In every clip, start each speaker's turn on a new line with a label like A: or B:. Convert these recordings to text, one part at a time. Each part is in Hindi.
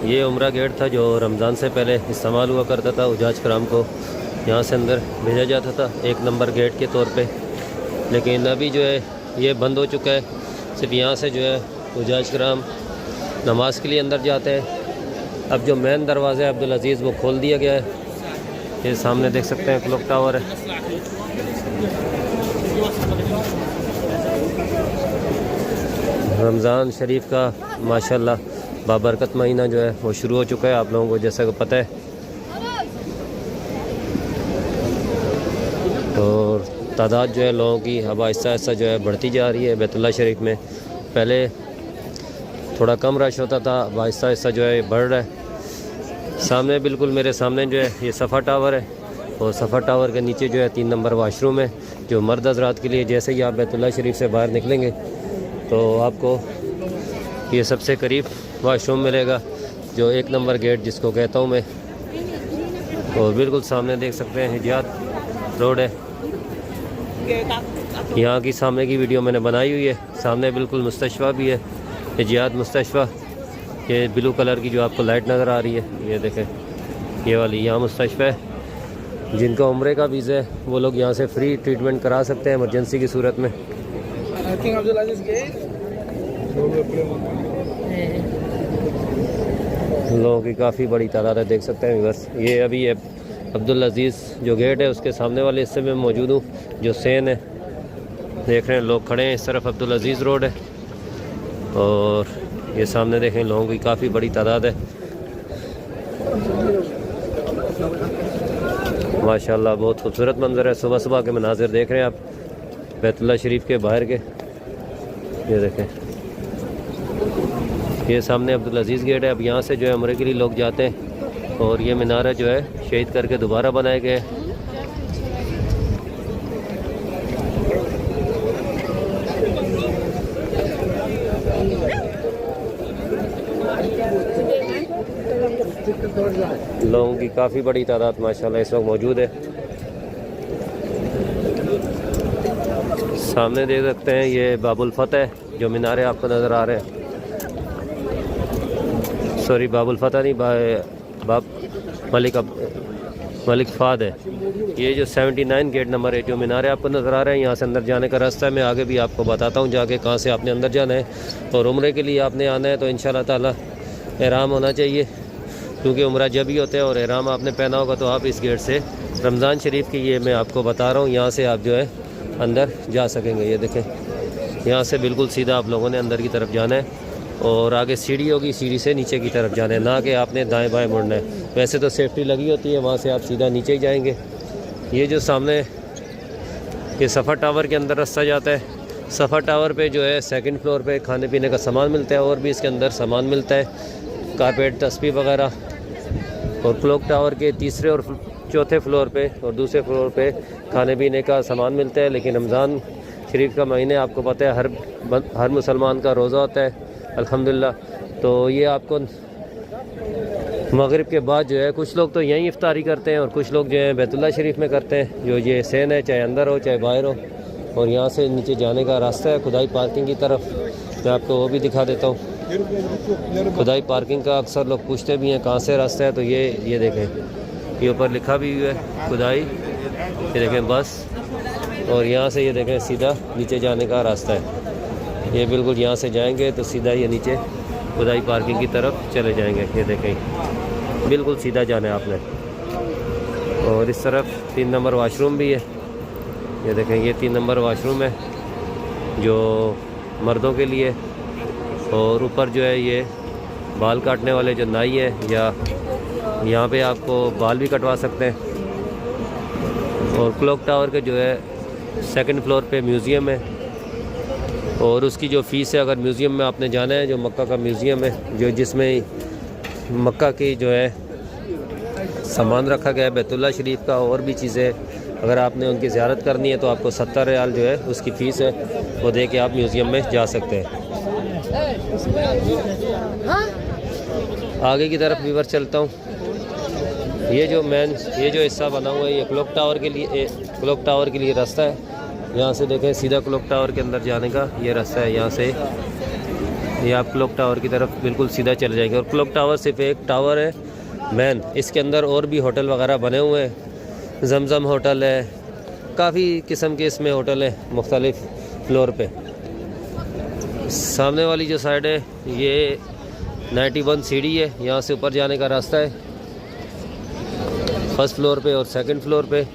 A: ये उम्रा गेट था जो रमज़ान से पहले इस्तेमाल हुआ करता था। उजाज कराम को यहाँ से अंदर भेजा जाता था 1 नंबर गेट के तौर पे, लेकिन अभी जो है ये बंद हो चुका है। सिर्फ यहाँ से जो है उजाज कराम नमाज के लिए अंदर जाते हैं। अब जो मेन दरवाज़ा है अब्दुल अज़ीज़ वो खोल दिया गया है। ये सामने देख सकते हैं क्लॉक टावर है। रमज़ान शरीफ का माशाल्लाह बाबरकत महीना जो है वो शुरू हो चुका है, आप लोगों को जैसा कि पता है। और तादाद जो है लोगों की अब आहिस्ता आहिस्ता जो है बढ़ती जा रही है। बैतुल्लाह शरीफ में पहले थोड़ा कम रश होता था, अब आहिस्ता आहिस्ता जो है बढ़ रहा है। सामने बिल्कुल मेरे सामने जो है ये सफ़ा टावर है, और सफ़ा टावर के नीचे जो है 3 नंबर वाशरूम है जो मर्द हज़रात के लिए। जैसे ही आप बैतुल्लाह शरीफ से बाहर निकलेंगे तो आपको ये सबसे करीब वाशरूम मिलेगा, जो 1 नंबर गेट जिसको कहता हूँ मैं। और बिल्कुल सामने देख सकते हैं हिजात रोड है। यहाँ की सामने की वीडियो मैंने बनाई हुई है। सामने बिल्कुल मुस्तशफ़ा भी है, हिजात मुस्तशफ़ा। ये ब्लू कलर की जो आपको लाइट नज़र आ रही है, ये देखें, ये वाली यहाँ मुस्तशफ़ा है। जिनका उम्रे का वीज़ा है वो लोग यहाँ से फ्री ट्रीटमेंट करा सकते हैं इमरजेंसी की सूरत में। लोगों की काफ़ी बड़ी तादाद है, देख सकते हैं बस। ये अभी अब्दुल अज़ीज़ जो गेट है उसके सामने वाले हिस्से में मौजूद हूँ, जो सेन है। देख रहे हैं लोग खड़े हैं, इस तरफ अब्दुल अज़ीज़ रोड है, और ये सामने देखें लोगों की काफ़ी बड़ी तादाद है माशाल्लाह। बहुत खूबसूरत मंजर है। सुबह सुबह के मनाजिर देख रहे हैं आप बैतुल्लाह शरीफ के बाहर के। ये देखें, ये सामने अब्दुल अज़ीज़ गेट है। अब यहाँ से जो है उम्रे के लिए लोग जाते हैं, और ये मीनारा जो है शहीद करके दोबारा बनाए गए। लोगों की काफ़ी बड़ी तादाद माशाल्लाह इस वक्त मौजूद है। सामने देख सकते हैं ये बाबुल फतह है, जो मीनारे आपको नज़र आ रहे हैं। सॉरी, बाबुल फतह नहीं, मलिक फ़ाद है। ये जो 79 गेट नंबर है, जो मीनारे आपको नज़र आ रहे हैं, यहाँ से अंदर जाने का रास्ता है। मैं आगे भी आपको बताता हूँ जाके कहाँ से आपने अंदर जाना है। और उम्रे के लिए आपने आना है तो इंशाअल्लाह ताला एहराम होना चाहिए, क्योंकि उम्रा जब ही होता है और एहराम आपने पहना होगा तो आप इस गेट से रमज़ान शरीफ की, ये मैं आपको बता रहा हूँ, यहाँ से आप जो है अंदर जा सकेंगे। ये देखें, यहाँ से बिल्कुल सीधा आप लोगों ने अंदर की तरफ जाना है, और आगे सीढ़ी होगी, सीढ़ी से नीचे की तरफ जाना है, ना कि आपने दाएं बाएं मुड़ना है। वैसे तो सेफ्टी लगी होती है, वहाँ से आप सीधा नीचे ही जाएंगे। ये जो सामने ये सफ़ा टावर के अंदर रास्ता जाता है, सफ़ा टावर पे जो है 2nd फ्लोर पे खाने पीने का सामान मिलता है, और भी इसके अंदर सामान मिलता है, कारपेट, तस्बीह वगैरह। और क्लॉक टावर के 3रे और 4थे फ्लोर पे और 2सरे फ्लोर पे खाने पीने का सामान मिलता है। लेकिन रमज़ान शरीफ का महीने आपको पता है हर मुसलमान का रोज़ा होता है अल्हम्दुलिल्लाह। तो ये आपको मगरिब के बाद जो है, कुछ लोग तो यहीं इफ्तारी करते हैं और कुछ लोग जो है बैतुल्लाह शरीफ में करते हैं, जो ये सेन है, चाहे अंदर हो चाहे बाहर हो। और यहाँ से नीचे जाने का रास्ता है खुदाई पार्किंग की तरफ, मैं आपको वो भी दिखा देता हूँ। खुदाई पार्किंग का अक्सर लोग पूछते भी हैं कहाँ से रास्ता है, तो ये देखें, ये ऊपर लिखा भी हुआ है खुदाई, ये देखें बस। और यहाँ से ये देखें सीधा नीचे जाने का रास्ता है। ये बिल्कुल यहाँ से जाएंगे तो सीधा ये नीचे खुदाई पार्किंग की तरफ चले जाएंगे। ये देखें, बिल्कुल सीधा जाना है आपने। और इस तरफ 3 नंबर वाशरूम भी है। ये देखें, ये 3 नंबर वाशरूम है जो मर्दों के लिए। और ऊपर जो है ये बाल काटने वाले जो नाई है, या यहाँ पे आपको बाल भी कटवा सकते हैं। और क्लॉक टावर के जो है 2nd फ्लोर पे म्यूज़ियम है, और उसकी जो फ़ीस है, अगर म्यूज़ियम में आपने जाना है, जो मक्का का म्यूज़ियम है, जो जिसमें मक्का की जो है सामान रखा गया है बैतुल्लाह शरीफ का, और भी चीज़ें, अगर आपने उनकी ज़ियारत करनी है तो आपको 70 रियाल जो है उसकी फ़ीस है, वो दे के आप म्यूज़ियम में जा सकते हैं। आगे की तरफ व्यूअर चलता हूँ। ये जो हिस्सा बना हुआ है, ये क्लॉक टावर के लिए रास्ता है। यहाँ से देखें सीधा क्लॉक टावर के अंदर जाने का ये रास्ता है। यहाँ से ये आप क्लॉक टावर की तरफ बिल्कुल सीधा चले जाएंगे। और क्लॉक टावर सिर्फ एक टावर है मैन, इसके अंदर और भी होटल वगैरह बने हुए हैं। जमजम होटल है, काफ़ी किस्म के इसमें होटल है मुख्तलिफ फ्लोर पे। सामने वाली जो साइड है ये 91 सीढ़ी है, यहाँ से ऊपर जाने का रास्ता है फर्स्ट फ्लोर पे और सेकंड फ्लोर पे।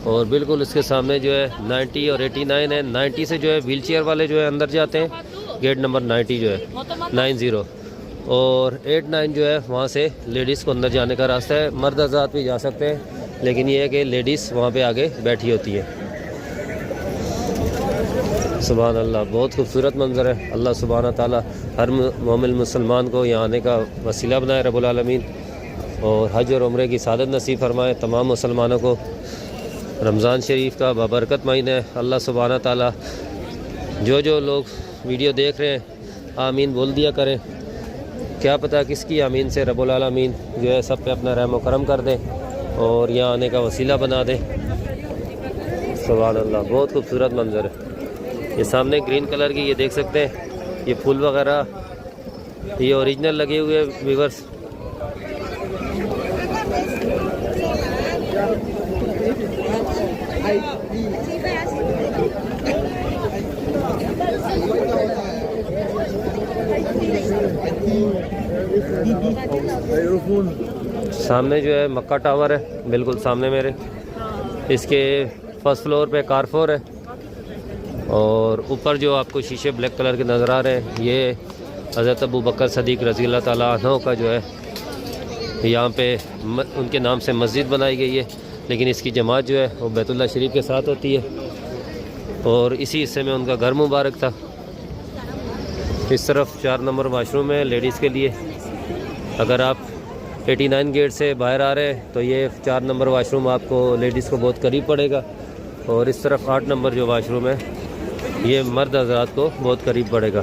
A: और बिल्कुल इसके सामने जो है 90 और 89 है। 90 से जो है व्हील चेयर वाले जो है अंदर जाते हैं, गेट नंबर 90 जो है 90, और 89 जो है वहाँ से लेडीज़ को अंदर जाने का रास्ता है। मर्द हज़रात भी जा सकते हैं, लेकिन ये है कि लेडीज़ वहाँ पे आगे बैठी होती है। सुभान अल्लाह, बहुत खूबसूरत मंज़र है। अल्लाह सुभान ताला हर मोमिन मुसलमान को यहाँ आने का वसीला बनाए रब्बुल आलमीन, और हज और उम्रे की सादत नसीब फरमाए तमाम मुसलमानों को। रमज़ान शरीफ का बाबरकत महीना है। अल्लाह सुभान ताला जो लोग वीडियो देख रहे हैं आमीन बोल दिया करें, क्या पता किसकी आमीन से रब्बुल आलमीन जो है सब पे अपना रहम व करम कर दे और यहाँ आने का वसीला बना दे। सुभान अल्लाह, बहुत खूबसूरत मंज़र है। ये सामने ग्रीन कलर की ये देख सकते हैं, ये फूल वगैरह ये ओरिजिनल लगे हुए व्यूअर्स। सामने जो है मक्का टावर है, बिल्कुल सामने मेरे। इसके फर्स्ट फ्लोर पे कारफोर है, और ऊपर जो आपको शीशे ब्लैक कलर के नज़र आ रहे हैं ये हज़रत अबू बकर सदीक़ रज़ी अल्लाह ताला अन्हु का जो है यहाँ पे उनके नाम से मस्जिद बनाई गई है। लेकिन इसकी जमात जो है वो बैतुल्लाह शरीफ के साथ होती है, और इसी हिस्से में उनका घर मुबारक था। इस तरफ 4 नंबर वाशरूम है लेडीज़ के लिए। अगर आप 89 गेट से बाहर आ रहे हैं तो ये 4 नंबर वाशरूम आपको लेडीज़ को बहुत करीब पड़ेगा, और इस तरफ 8 नंबर जो वाशरूम है ये मर्द हज़रात को बहुत करीब पड़ेगा।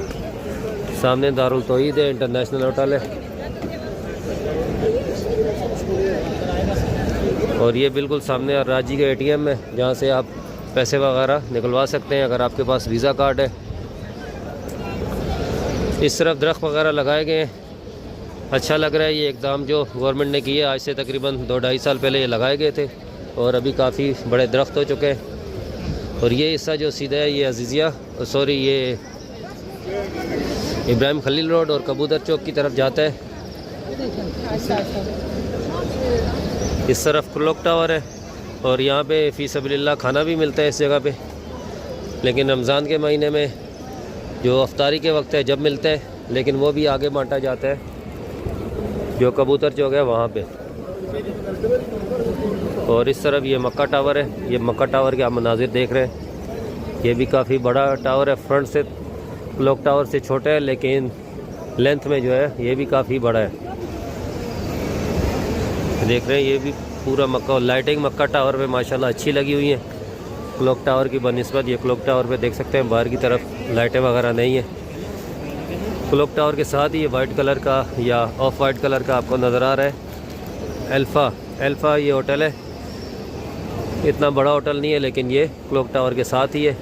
A: सामने दारुल तौहीद है, इंटरनेशनल होटल है, और ये बिल्कुल सामने राजी का ATM है जहाँ से आप पैसे वगैरह निकलवा सकते हैं अगर आपके पास वीज़ा कार्ड है। इस तरफ दरख्त वगैरह लगाए गए हैं, अच्छा लग रहा है। ये इक़दाम जो गवर्नमेंट ने किया आज से तकरीबन 2-2.5 साल पहले ये लगाए गए थे, और अभी काफ़ी बड़े दरख्त हो चुके हैं। और ये हिस्सा जो सीधा है ये अजीज़िया सॉरी ये इब्राहिम खलील रोड और कबूतर चौक की तरफ जाता है। इस तरफ क्लॉक टावर है, और यहाँ पे फ़ी सबीलिल्लाह खाना भी मिलता है इस जगह पे। लेकिन रमज़ान के महीने में जो अफ्तारी के वक्त है जब मिलता है, लेकिन वो भी आगे बांटा जाता है जो कबूतर चौक है वहाँ पे। और इस तरफ ये मक्का टावर है, ये मक्का टावर के आप मनाजिर देख रहे हैं। ये भी काफ़ी बड़ा टावर है, फ्रंट से क्लॉक टावर से छोटा है, लेकिन लेंथ में जो है ये भी काफ़ी बड़ा है। देख रहे हैं ये भी पूरा मक्का, और लाइटिंग मक्का टावर पे माशाल्लाह अच्छी लगी हुई है क्लॉक टावर की बनिस्बत। ये क्लॉक टावर पे देख सकते हैं बाहर की तरफ लाइटें वगैरह नहीं है। क्लॉक टावर के साथ ही ये वाइट कलर का या ऑफ वाइट कलर का आपको नज़र आ रहा है अल्फ़ा ये होटल है। इतना बड़ा होटल नहीं है, लेकिन ये क्लॉक टावर के साथ ही है।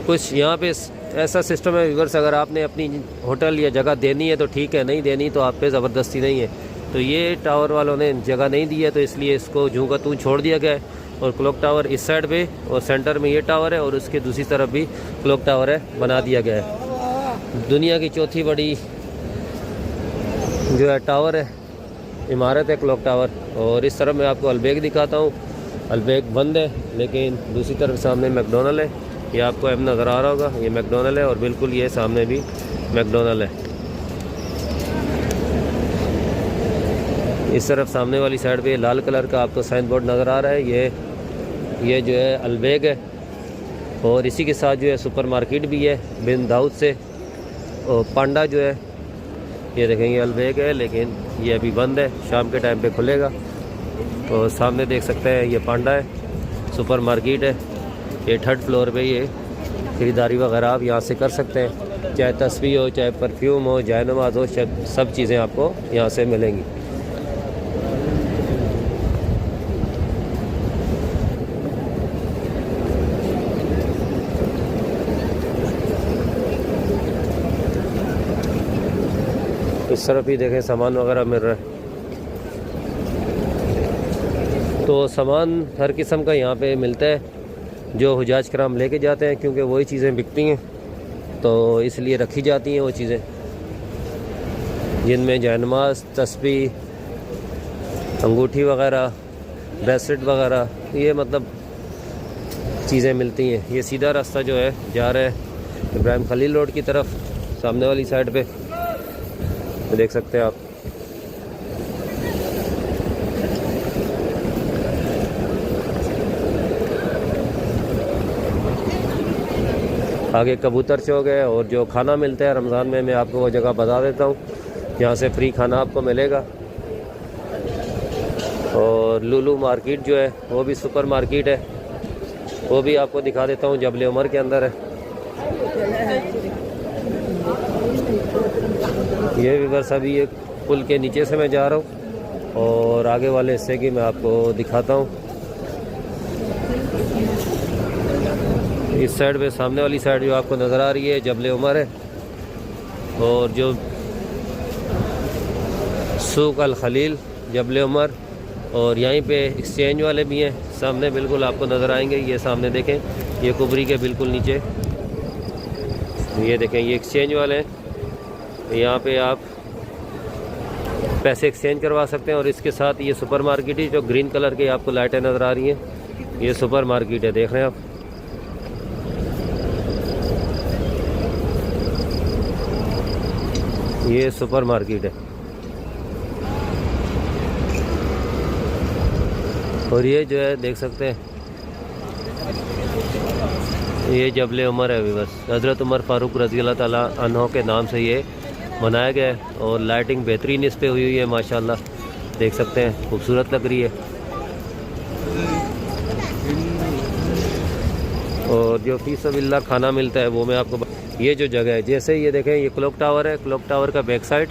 A: कुछ यहाँ पे ऐसा सिस्टम है व्यूअर्स, अगर आपने अपनी होटल या जगह देनी है तो ठीक है, नहीं देनी तो आप पे ज़बरदस्ती नहीं है। तो ये टावर वालों ने जगह नहीं दी है, तो इसलिए इसको जूँ का तूँ छोड़ दिया गया है। और क्लॉक टावर इस साइड पे और सेंटर में ये टावर है, और उसके दूसरी तरफ भी क्लॉक टावर है, बना दिया गया है। दुनिया की चौथी बड़ी जो है टावर है, इमारत है क्लॉक टावर। और इस तरफ मैं आपको अलबेग दिखाता हूँ। अलबेग बंद है, लेकिन दूसरी तरफ सामने मैकडोनल्ड है। ये आपको अब नज़र आ रहा होगा, ये मैकडोनल्ड है, और बिल्कुल ये सामने भी मैकडोनल्ड है। इस तरफ सामने वाली साइड पे लाल कलर का आपको साइन बोर्ड नज़र आ रहा है, ये जो है अलबेग है। और इसी के साथ जो है सुपर मार्केट भी है बिन दाऊद से। और पांडा जो है ये देखेंगे अलबेग है, लेकिन ये अभी बंद है, शाम के टाइम पे खुलेगा। तो सामने देख सकते हैं ये पांडा है, सुपर मार्केट है। ये 3rd फ्लोर पे ये ख़रीदारी वगैरह आप यहाँ से कर सकते हैं, चाहे तस्वीर हो, चाहे परफ्यूम हो, जाए नमाज हो, सब चीज़ें आपको यहाँ से मिलेंगी। इस तरफ ही देखें सामान वगैरह मिल रहा है। तो सामान हर किस्म का यहाँ पे मिलता है जो हुजाज कराम लेके जाते हैं, क्योंकि वही चीज़ें बिकती हैं तो इसलिए रखी जाती हैं वो चीज़ें, जिनमें जयनमाज, तस्बीह, अंगूठी वगैरह, ब्रेसलेट वगैरह, ये मतलब चीज़ें मिलती हैं। ये सीधा रास्ता जो है जा रहा है इब्राहिम खलील रोड की तरफ, सामने वाली साइड पे देख सकते हैं आप। आगे कबूतर चौक है और जो खाना मिलता है रमज़ान में मैं आपको वो जगह बता देता हूँ, यहाँ से फ्री खाना आपको मिलेगा। और लुलू मार्केट जो है वो भी सुपर मार्केट है, वो भी आपको दिखा देता हूँ, जबल उमर के अंदर है। ये भी बस अभी एक पुल के नीचे से मैं जा रहा हूँ और आगे वाले हिस्से की मैं आपको दिखाता हूँ। इस साइड पे सामने वाली साइड जो आपको नज़र आ रही है जबल उमर है, और जो सूक अल खलील जबल उमर, और यहीं पे एक्सचेंज वाले भी हैं सामने बिल्कुल आपको नज़र आएंगे। ये सामने देखें, ये कुबरी के बिल्कुल नीचे ये देखें, ये एक्सचेंज वाले हैं। यहाँ पे आप पैसे एक्सचेंज करवा सकते हैं। और इसके साथ ये सुपर मार्केट है, जो ग्रीन कलर की आपको लाइटें नज़र आ रही हैं, ये सुपर मार्केट है, देख रहे हैं आप। ये सुपर मार्केट है और ये जो है देख सकते हैं, ये जबल उमर है। बस हज़रत उमर फ़ारूक रज़ी अल्लाह ताला अन्हो के नाम से ये बनाया गया है और लाइटिंग बेहतरीन इस पे हुई है माशाल्लाह, देख सकते हैं, खूबसूरत लग रही है। और जो फी सबिल्लाह खाना मिलता है वो मैं आपको, ये जो जगह है, जैसे ये देखें, ये क्लॉक टावर है, क्लॉक टावर का बैक साइड,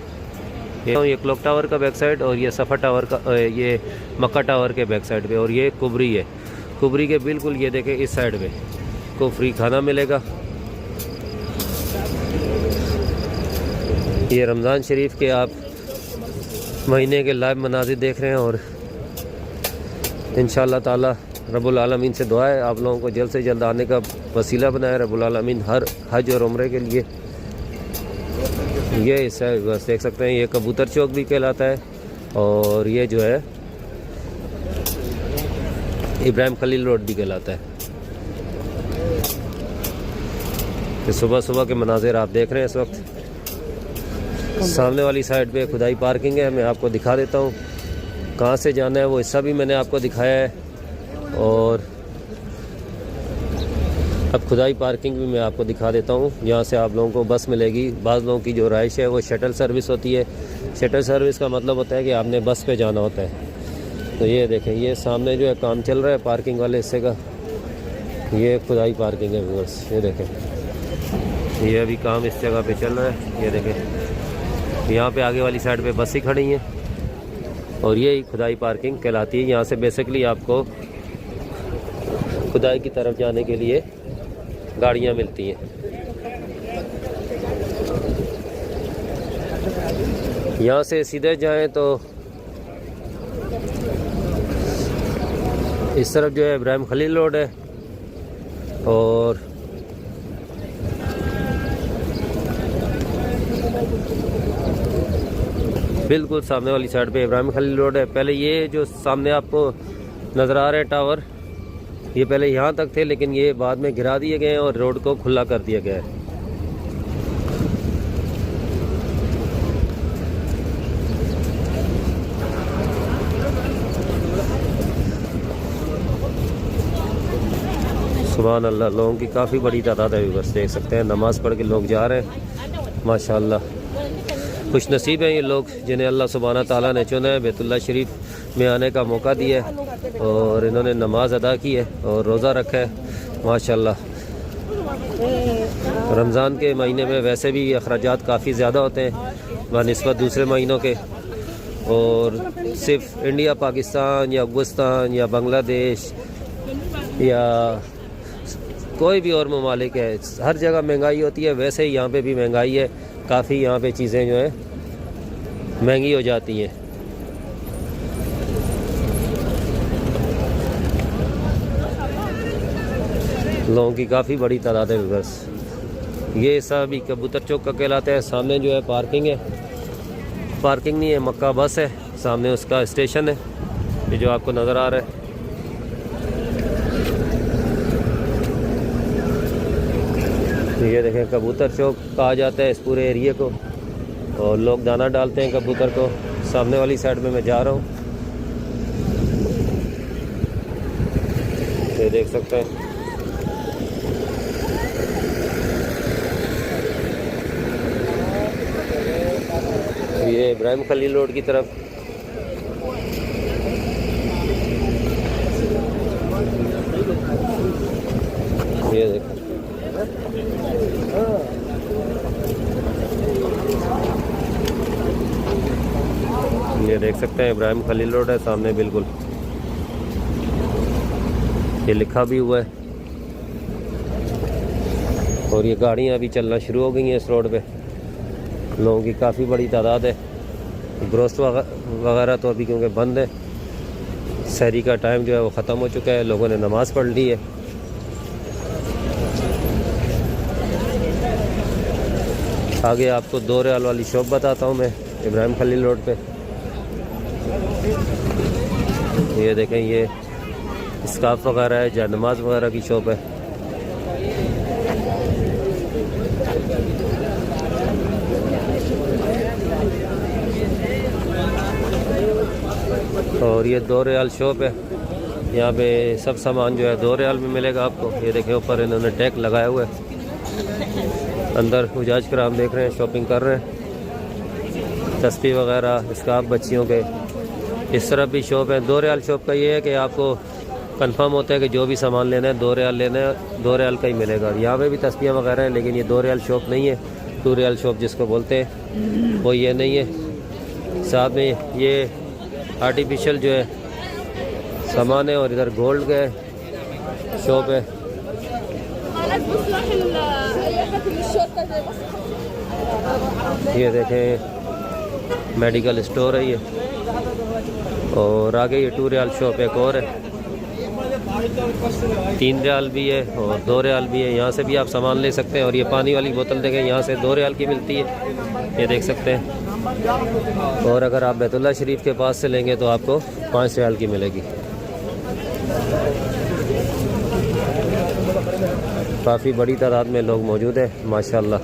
A: ये क्लॉक टावर का बैक साइड, और ये सफ़ा टावर का, ये मक्का टावर के बैक साइड पे, और ये कुबरी है, कुबरी के बिल्कुल ये देखें इस साइड पे को फ्री खाना मिलेगा। ये रमज़ान शरीफ के आप महीने के लाइव मनाजिर देख रहे हैं और इंशाअल्लाह ताला रब्बुल आलमीन से दुआ है आप लोगों को जल्द से जल्द आने का वसीला बनाए रब्बुल आलमीन हर हज और उम्रे के लिए। ये हिस्सा बस देख सकते हैं, ये कबूतर चौक भी कहलाता है और ये जो है इब्राहिम खलील रोड भी कहलाता है। तो सुबह सुबह के मनाजिर आप देख रहे हैं इस वक्त। सामने वाली साइड पे खुदाई पार्किंग है, मैं आपको दिखा देता हूँ कहाँ से जाना है, वो हिस्सा भी मैंने आपको दिखाया है। और अब खुदाई पार्किंग भी मैं आपको दिखा देता हूँ, यहाँ से आप लोगों को बस मिलेगी। बाज़ लोगों की जो राइश है वो शटल सर्विस होती है। शटल सर्विस का मतलब होता है कि आपने बस पे जाना होता है। तो ये देखें, ये सामने जो है काम चल रहा है पार्किंग वाले हिस्से का, ये खुदाई पार्किंग है व्यूअर्स, ये देखें, ये अभी काम इस जगह पे चल रहा है। ये देखें, यहाँ पे आगे वाली साइड पे बसें खड़ी हैं और ये खुदाई पार्किंग कहलाती है। यहाँ से बेसिकली आपको खुदाई की तरफ जाने के लिए गाड़ियाँ मिलती हैं। यहाँ से सीधे जाएं तो इस तरफ जो है इब्राहिम खलील रोड है और बिल्कुल सामने वाली साइड पे इब्राहिम खलील रोड है। पहले ये जो सामने आपको नज़र आ रहे हैं टावर, ये पहले यहाँ तक थे लेकिन ये बाद में गिरा दिए गए हैं और रोड को खुला कर दिया गया है। सुभान अल्लाह, लोगों की काफ़ी बड़ी तादाद है। बस देख सकते हैं, नमाज़ पढ़ के लोग जा रहे हैं माशाल्लाह। खुश नसीब हैं ये लोग जिन्हें अल्लाह सुब्हाना ताला ने चुना है, बैतुल्लाह शरीफ में आने का मौका दिया है और इन्होंने नमाज अदा की है और रोज़ा रखा है माशाल्लाह। रमज़ान के महीने में वैसे भी अखराजात काफ़ी ज़्यादा होते हैं बनिस्बत दूसरे महीनों के, और सिर्फ इंडिया, पाकिस्तान या अफगानिस्तान या बांग्लादेश या कोई भी और ममालिक है, हर जगह महंगाई होती है। वैसे ही यहाँ पे भी महंगाई है काफ़ी। यहाँ पे चीज़ें जो हैं महंगी हो जाती हैं। लोगों की काफ़ी बड़ी तादाद है बस। ये सब ही कबूतर चौक का कहलाता है। सामने जो है पार्किंग है, पार्किंग नहीं है, मक्का बस है, सामने उसका स्टेशन है, ये जो आपको नज़र आ रहा है। ये देखें कबूतर चौक कहा जाता है इस पूरे एरिए को, और लोग दाना डालते हैं कबूतर को। सामने वाली साइड में मैं जा रहा हूँ, ये देख सकते हैं। ये इब्राहिम खलील रोड की तरफ ये देख, ये देख सकते हैं इब्राहिम खलील रोड है सामने बिल्कुल, ये लिखा भी हुआ है। और ये गाड़ियाँ अभी चलना शुरू हो गई हैं इस रोड पे। लोगों की काफ़ी बड़ी तादाद है। ग्रोस्ट वगैरह तो अभी क्योंकि बंद है, सहरी का टाइम जो है वो ख़त्म हो चुका है, लोगों ने नमाज़ पढ़ ली है। आगे आपको 2 रियाल वाली शॉप बताता हूँ मैं इब्राहिम खलील रोड पे। ये देखें, ये स्कार्फ वगैरह है, जानमाज वगैरह की शॉप है। और ये 2 रियाल शॉप है, यहाँ पे सब सामान जो है 2 रियाल में मिलेगा आपको। ये देखें ऊपर इन्होंने टैग लगाया हुआ है। अंदर हुजाज कराम देख रहे हैं, शॉपिंग कर रहे हैं, तस्बीह वगैरह, स्कार्फ बच्चियों के। इस तरफ भी शॉप है। 2 रियाल शॉप का ये है कि आपको कंफर्म होता है कि जो भी सामान लेना है 2 रियाल लेना है, 2 रियाल का ही मिलेगा। यहाँ पे भी तस्बीह वगैरह हैं, लेकिन ये 2 रियाल शॉप नहीं है। 2 रियाल शॉप जिसको बोलते हैं वो ये नहीं है। साथ में ये आर्टिफिशियल जो है सामान है, और इधर गोल्ड का शॉप है। ये देखें मेडिकल स्टोर है ये, और आगे ये 2 रियाल शॉप एक और है। 3 रियाल भी है और 2 रियाल भी है, यहाँ से भी आप सामान ले सकते हैं। और ये पानी वाली बोतल देखें, यहाँ से 2 रियाल की मिलती है, ये देख सकते हैं। और अगर आप बैतुल्लाह शरीफ के पास से लेंगे तो आपको 5 रियाल की मिलेगी। काफ़ी बड़ी तादाद में लोग मौजूद हैं माशाल्लाह।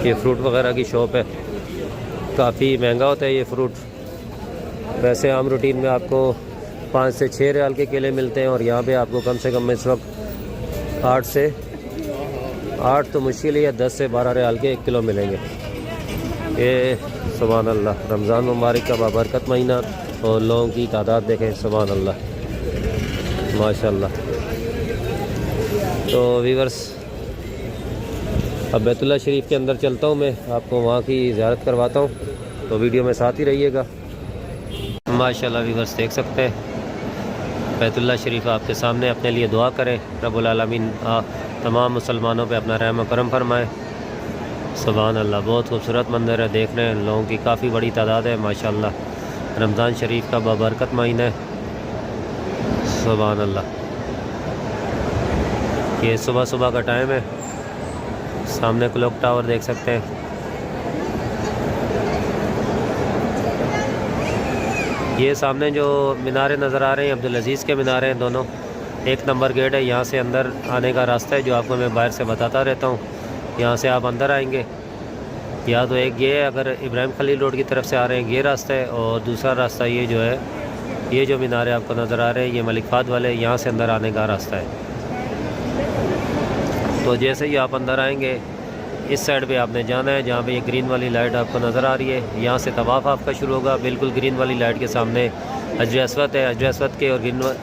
A: ये फ्रूट वगैरह की शॉप है, काफ़ी महंगा होता है ये फ्रूट। वैसे आम रूटीन में आपको 5 से 6 रियाल के केले मिलते हैं, और यहाँ पे आपको कम से कम इस वक्त 8 तो मुश्किल है, या 10 से 12 रियाल के 1 किलो मिलेंगे। ये सुभान अल्लाह, रमज़ान मुबारक का बाबरकत महीना, और लोगों की तादाद देखें, सुभान अल्लाह माशाल्लाह। तो वीवर्स, अब बैतुल्लाह शरीफ के अंदर चलता हूँ मैं, आपको वहाँ की ज़ियारत करवाता हूँ, तो वीडियो में साथ ही रहिएगा। माशाल्लाह वीवर्स देख सकते हैं बैतुल्लाह शरीफ आपके सामने। अपने लिए दुआ करें, रब्बुल आलमीन तमाम मुसलमानों पे अपना रहम करम फरमाए। सुभान अल्लाह, बहुत खूबसूरत मंदिर है, देख रहे हैं लोगों की काफ़ी बड़ी तादाद है माशाल्लाह। रमज़ान शरीफ का बाबरकत महीना है, सुभान अल्लाह। ये सुबह सुबह का टाइम है, सामने क्लॉक टावर देख सकते हैं। ये सामने जो मीनारे नज़र आ रहे हैं अब्दुल अज़ीज़ के मीनारे हैं दोनों। 1 नंबर गेट है, यहाँ से अंदर आने का रास्ता है जो आपको मैं बाहर से बताता रहता हूँ। यहाँ से आप अंदर आएंगे, या तो एक ये है, अगर इब्राहिम खलील रोड की तरफ से आ रहे हैं ये रास्ता है, और दूसरा रास्ता ये जो है, ये जो मीनारे आपको नज़र आ रहे हैं ये मलिक फाद वाले, यहाँ से अंदर आने का रास्ता है। तो जैसे ही आप अंदर आएंगे इस साइड पे आपने जाना है, जहाँ पे ये ग्रीन वाली लाइट आपको नज़र आ रही है, यहाँ से तवाफ़ आपका शुरू होगा। बिल्कुल ग्रीन वाली लाइट के सामने हजर अस्वद है, हजर अस्वद के और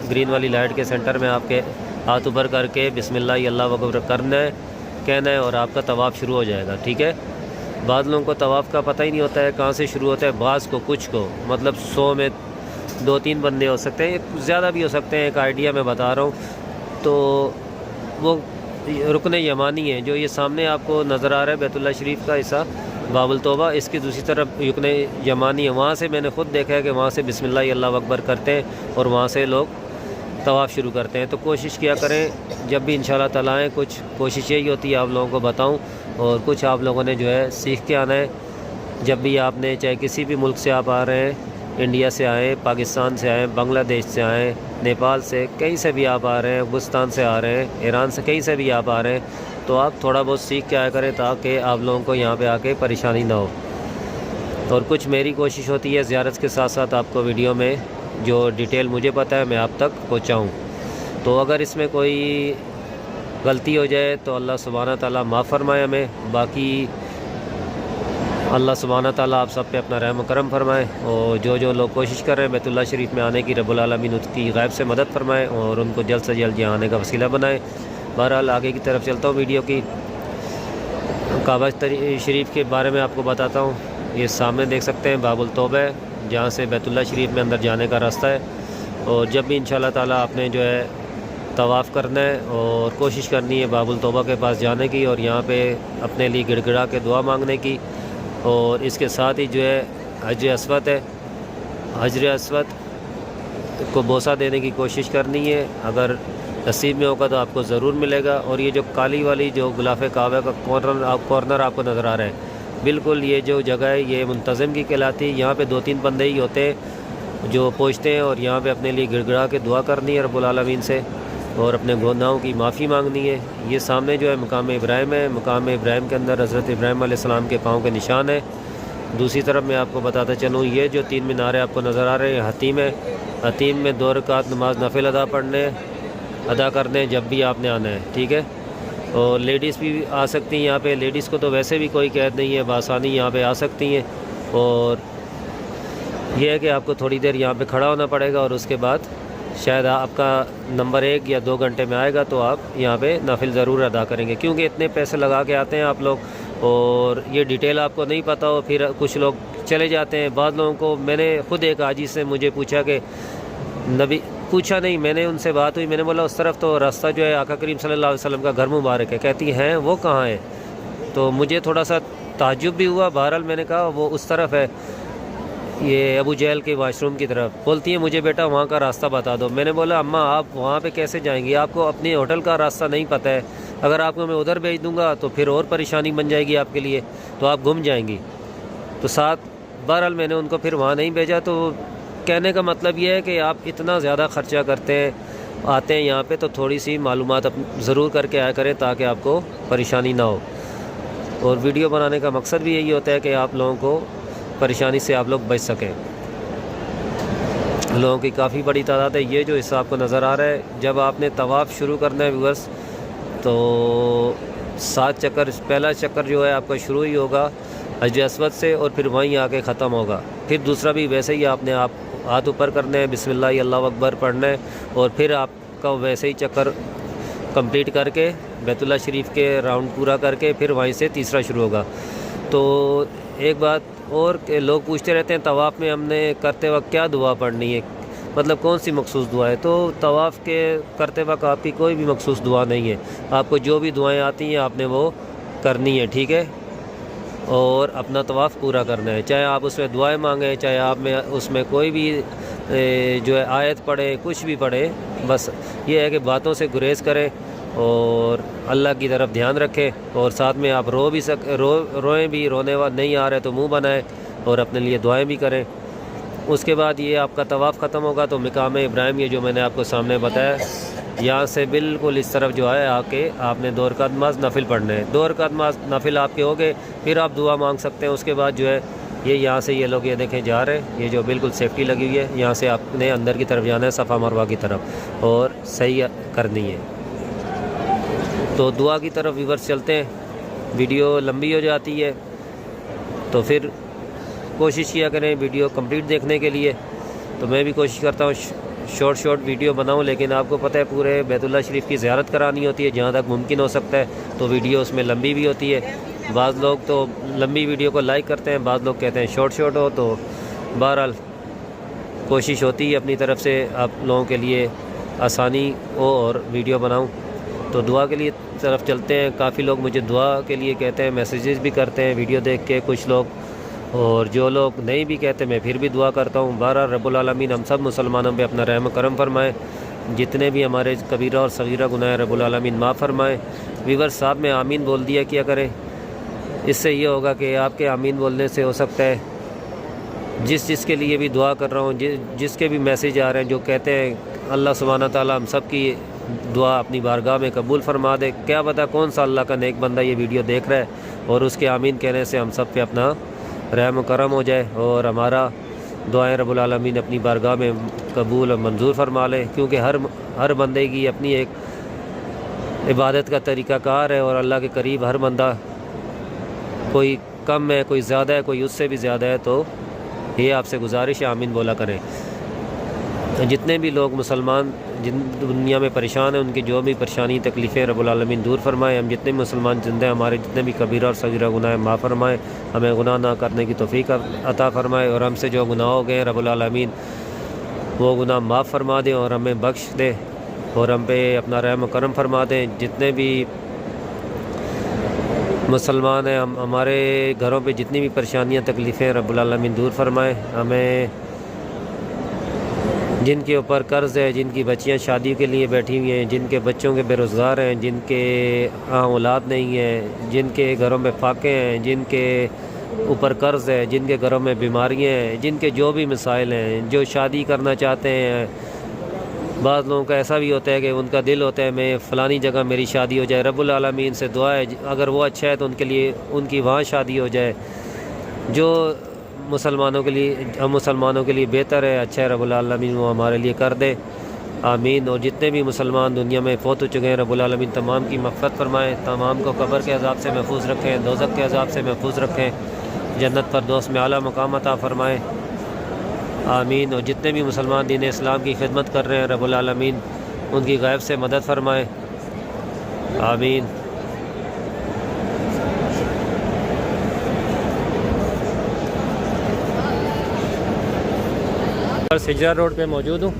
A: ग्रीन वाली लाइट के सेंटर में आपके हाथ ऊपर करके बिस्मिल्लाह अल्लाहु अकबर करना है, कहना है, और आपका तवाफ़ शुरू हो जाएगा। ठीक है, बाद लोगों को तवाफ़ का पता ही नहीं होता है कहाँ से शुरू होता है। बाज़ को, कुछ को, मतलब 100 में 2-3 बंदे हो सकते हैं, ज़्यादा भी हो सकते हैं, एक आइडिया मैं बता रहा हूँ। तो वो रुकन यमानी है। जो ये सामने आपको नज़र आ रहा है बैतुल्लाह शरीफ का हिस्सा बाबुल तौबा, इसकी दूसरी तरफ रुकन यमानी है। वहाँ से मैंने ख़ुद देखा है कि वहाँ से बिस्मिल्लाह अल्लाहु अकबर करते हैं और वहाँ से लोग तवाफ़ शुरू करते हैं। तो कोशिश किया करें जब भी इंशाल्लाह ताला आएँ, कुछ कोशिश यही होती है आप लोगों को बताऊँ, और कुछ आप लोगों ने जो है सीख के आना है। जब भी आपने चाहे किसी भी मुल्क से आप आ रहे हैं, इंडिया से आएँ, पाकिस्तान से आएँ, बांग्लादेश से आएँ, नेपाल से, कहीं से भी आप आ रहे हैं, अफगानिस्तान से आ रहे हैं, ईरान से, कहीं से भी आप आ रहे हैं, तो आप थोड़ा बहुत सीख के आया करें ताकि आप लोगों को यहाँ पे आके परेशानी ना हो। और कुछ मेरी कोशिश होती है ज़ियारत के साथ साथ आपको वीडियो में जो डिटेल मुझे पता है मैं आप तक पहुँचाऊँ। तो अगर इसमें कोई गलती हो जाए तो अल्लाह सुब्हानहू तआला माफ़ फरमाए हमें। बाकी अल्लाह सुब्हानहू तआला आप सब पे अपना रहम करम फरमाए, और जो लोग कोशिश कर रहे हैं बैतुल्लाह शरीफ में आने की, रब्बुल आलमीन उसकी गैब से मदद फरमाए और उनको जल्द से जल्द यहाँ आने का वसीला बनाए। बहरहाल आगे की तरफ चलता हूँ वीडियो की। काबा शरीफ के बारे में आपको बताता हूँ। ये सामने देख सकते हैं बाबुल तौबा है, जहाँ से बैतुल्लाह शरीफ में अंदर जाने का रास्ता है। और जब भी इंशाल्लाह ताला आपने जो है तवाफ़ करना है और कोशिश करनी है बाबुल तौबा के पास जाने की और यहाँ पे अपने लिए गिड़गिड़ा के दुआ मांगने की। और इसके साथ ही जो है हजर अस्वद है, हजर अस्वद को बोसा देने की कोशिश करनी है। अगर नसीब में होगा तो आपको ज़रूर मिलेगा। और ये जो काली वाली जो गुलाफ़ काबा का कॉर्नर आपको नज़र आ रहा है, बिल्कुल ये जो जगह है ये मुंतज़िम की कहलाती है। यहाँ पे 2-3 बंदे ही होते हैं जो पहुँचते हैं और यहाँ पे अपने लिए गिड़गिड़ा के दुआ करनी है रब्बुल आलमीन से और अपने गुनाहों की माफ़ी मांगनी है। ये सामने जो है मकाम इब्राहिम है। मकाम इब्राहिम के अंदर हज़रत इब्राहिम अलैहिस्सलाम के पाँव के निशान है। दूसरी तरफ मैं आपको बताता चलूँ, ये जो 3 मीनारे आपको नज़र आ रहे हैं हतीम है। हतीम में 2 रकात नमाज नफिल अदा करने जब भी आपने आना है, ठीक है। और लेडीज़ भी आ सकती हैं यहाँ पे। लेडीज़ को तो वैसे भी कोई कैद नहीं है, बासानी यहाँ पे आ सकती हैं। और यह है कि आपको थोड़ी देर यहाँ पे खड़ा होना पड़ेगा और उसके बाद शायद आपका नंबर 1 या 2 घंटे में आएगा तो आप यहाँ पे नफिल ज़रूर अदा करेंगे, क्योंकि इतने पैसे लगा के आते हैं आप लोग और ये डिटेल आपको नहीं पता हो, फिर कुछ लोग चले जाते हैं। बाद लोगों को मैंने ख़ुद एक हाजी से मुझे पूछा कि नबी पूछा नहीं, मैंने उनसे बात हुई, मैंने बोला उस तरफ तो रास्ता जो है आका करीम सल्लल्लाहु अलैहि वसल्लम का घर मुबारक है। कहती हैं वो कहाँ है? तो मुझे थोड़ा सा ताज्जुब भी हुआ। बहरहाल मैंने कहा वो उस तरफ है, ये अबू जहल के वाशरूम की तरफ। बोलती है मुझे बेटा वहाँ का रास्ता बता दो। मैंने बोला अम्मा आप वहाँ पे कैसे जाएंगी, आपको अपने होटल का रास्ता नहीं पता है। अगर आपको मैं उधर भेज दूँगा तो फिर और परेशानी बन जाएगी आपके लिए, तो आप गुम जाएंगी। तो साथ बहरहाल मैंने उनको फिर वहाँ नहीं भेजा। तो कहने का मतलब ये है कि आप इतना ज़्यादा ख़र्चा करते हैं, आते हैं यहाँ पे, तो थोड़ी सी मालूमात ज़रूर करके आया करें ताकि आपको परेशानी ना हो। और वीडियो बनाने का मकसद भी यही होता है कि आप लोगों को परेशानी से आप लोग बच सकें। लोगों की काफ़ी बड़ी तादाद है। ये जो हिस्सा आपको नज़र आ रहा है, जब आपने तवाफ़ शुरू करना है व्यूअर्स, तो 7 चक्कर, पहला चक्कर जो है आपका शुरू ही होगा हजर अस्वद से और फिर वहीं आके ख़त्म होगा। फिर दूसरा भी वैसे ही आपने आप हाथ ऊपर करने हैं, बिस्मिल्लाह अल्लाहु अकबर पढ़ना है और फिर आपका वैसे ही चक्कर कंप्लीट करके बैतुल्लाह शरीफ के राउंड पूरा करके फिर वहीं से तीसरा शुरू होगा। तो एक बात और कि लोग पूछते रहते हैं तवाफ़ में हमने करते वक्त क्या दुआ पढ़नी है, मतलब कौन सी मखसूस दुआ है। तो तवाफ़ के करते वक्त आपकी कोई भी मखसूस दुआ नहीं है। आपको जो भी दुआएं आती हैं आपने वो करनी है, ठीक है, और अपना तवाफ़ पूरा करना है। चाहे आप उसमें दुआएं मांगें, चाहे आप में उसमें कोई भी जो है आयत पढ़े, कुछ भी पढ़े, बस ये है कि बातों से गुरेज करें और अल्लाह की तरफ ध्यान रखें। और साथ में आप रोएं भी, रोने वाला नहीं आ रहे तो मुंह बनाएं और अपने लिए दुआएं भी करें। उसके बाद ये आपका तवाफ़ ख़त्म होगा तो मकाम इब्राहिम, ये जो मैंने आपको सामने बताया, यहाँ से बिल्कुल इस तरफ जो है आके आपने 2 रकात नमाज नफिल पढ़ने हैं। 2 रकात नमाज नफिल आपके हो गए, फिर आप दुआ मांग सकते हैं। उसके बाद जो है ये यहाँ से ये लोग ये देखें जा रहे हैं, ये जो बिल्कुल सेफ्टी लगी हुई है, यहाँ से आपने अंदर की तरफ जाना है सफ़ा मरवा की तरफ और सही करनी है। तो दुआ की तरफ व्यूअर्स चलते हैं। वीडियो लंबी हो जाती है तो फिर कोशिश किया करें वीडियो कंप्लीट देखने के लिए। तो मैं भी कोशिश करता हूँ शॉर्ट वीडियो बनाऊं, लेकिन आपको पता है पूरे बैतुल्लाह शरीफ की ज़ियारत करानी होती है जहाँ तक मुमकिन हो सकता है, तो वीडियो उसमें लंबी भी होती है। बाज़ लोग तो लंबी वीडियो को लाइक करते हैं, बाज़ लोग कहते हैं शॉर्ट हो। तो बहरहाल कोशिश होती है अपनी तरफ से आप लोगों के लिए आसानी हो और वीडियो बनाऊं। तो दुआ के लिए तरफ चलते हैं। काफ़ी लोग मुझे दुआ के लिए कहते हैं, मैसेजेस भी करते हैं वीडियो देख के कुछ लोग, और जो लोग नहीं भी कहते मैं फिर भी दुआ करता हूँ। बहरहाल रब्बुल आलमीन हम सब मुसलमानों पे अपना रहम करम फरमाए, जितने भी हमारे कबीरा और सगीरा गुनाह रब्बुल आलमीन माफ़ फरमाए। वीवर साहब में आमीन बोल दिया किया करें, इससे ये होगा कि आपके आमीन बोलने से हो सकता है जिसके लिए भी दुआ कर रहा हूँ, जिसके भी मैसेज आ रहे हैं जो कहते हैं अल्लाह सुब्हाना ताला हम सब की दुआ अपनी बारगाह में कबूल फरमा दे। क्या पता कौन सा अल्लाह का नेक बंदा ये वीडियो देख रहा है और उसके आमीन कहने से हम सब पे अपना रहम करम हो जाए और हमारा दुआएं रब्बुल आलमीन अपनी बारगाह में कबूल और मंजूर फरमा ले। क्योंकि हर बंदे की अपनी एक इबादत का तरीक़ाकार है और अल्लाह के करीब हर बंदा कोई कम है, कोई ज़्यादा है, कोई उससे भी ज़्यादा है। तो ये आपसे गुजारिश है आमीन बोला करें। जितने भी लोग मुसलमान जिन दुनिया में परेशान हैं उनकी जो भी परेशानी तकलीफ़ें रब्बुल आलमीन दूर फरमाए। हम जितने मुसलमान जिंदा हैं हमारे जितने भी कबीरा और सगीरा गुनाह माफ़ फरमाए, हमें गुनाह ना करने की तौफीक अता फरमाए और हमसे जो गुनाह हो गए रब्बुल आलमीन वो गुनाह माफ़ फरमा दें और हमें बख्श दे और हम पे अपना रहम करम फरमा दें। जितने भी मुसलमान हैं हम हमारे घरों पे जितनी भी परेशानियां तकलीफ़ें रब्बुल आलमीन दूर फरमाए। हमें जिनके ऊपर कर्ज़ है, जिनकी बच्चियां शादी के लिए बैठी हुई हैं, जिनके बच्चों के बेरोज़गार हैं, जिनके औलाद नहीं है, जिनके घरों में फाके हैं, जिनके ऊपर कर्ज़ है, जिनके घरों में बीमारियां हैं, जिनके जो भी मसाइल हैं, जो शादी करना चाहते हैं। बाज़ लोगों का ऐसा भी होता है कि उनका दिल होता है मैं फ़लानी जगह मेरी शादी हो जाए, रब्बुल आलमीन से दुआ है अगर वो अच्छा है तो उनके लिए उनकी वहाँ शादी हो जाए। जो मुसलमानों के लिए हम मुसलमानों के लिए बेहतर है, अच्छा है, रब्बुल आलमीन वो हमारे लिए कर दे, आमीन। और जितने भी मुसलमान दुनिया में फ़ौत हो चुके हैं रब्बुल आलमीन तमाम की मग़फ़िरत फरमाए, तमाम को कब्र के अज़ाब से महफूज़ रखें, दोज़ख के अज़ाब से महफूज़ रखें, जन्नत फ़िरदौस में आला मक़ाम अता फ़रमाए, आमीन। और जितने भी मुसलमान दीन इस्लाम की खिदमत कर रहे हैं रब्बुल आलमीन उनकी गैब से मदद फरमाए, आमीन। बस हिजरा रोड पे मौजूद हूँ,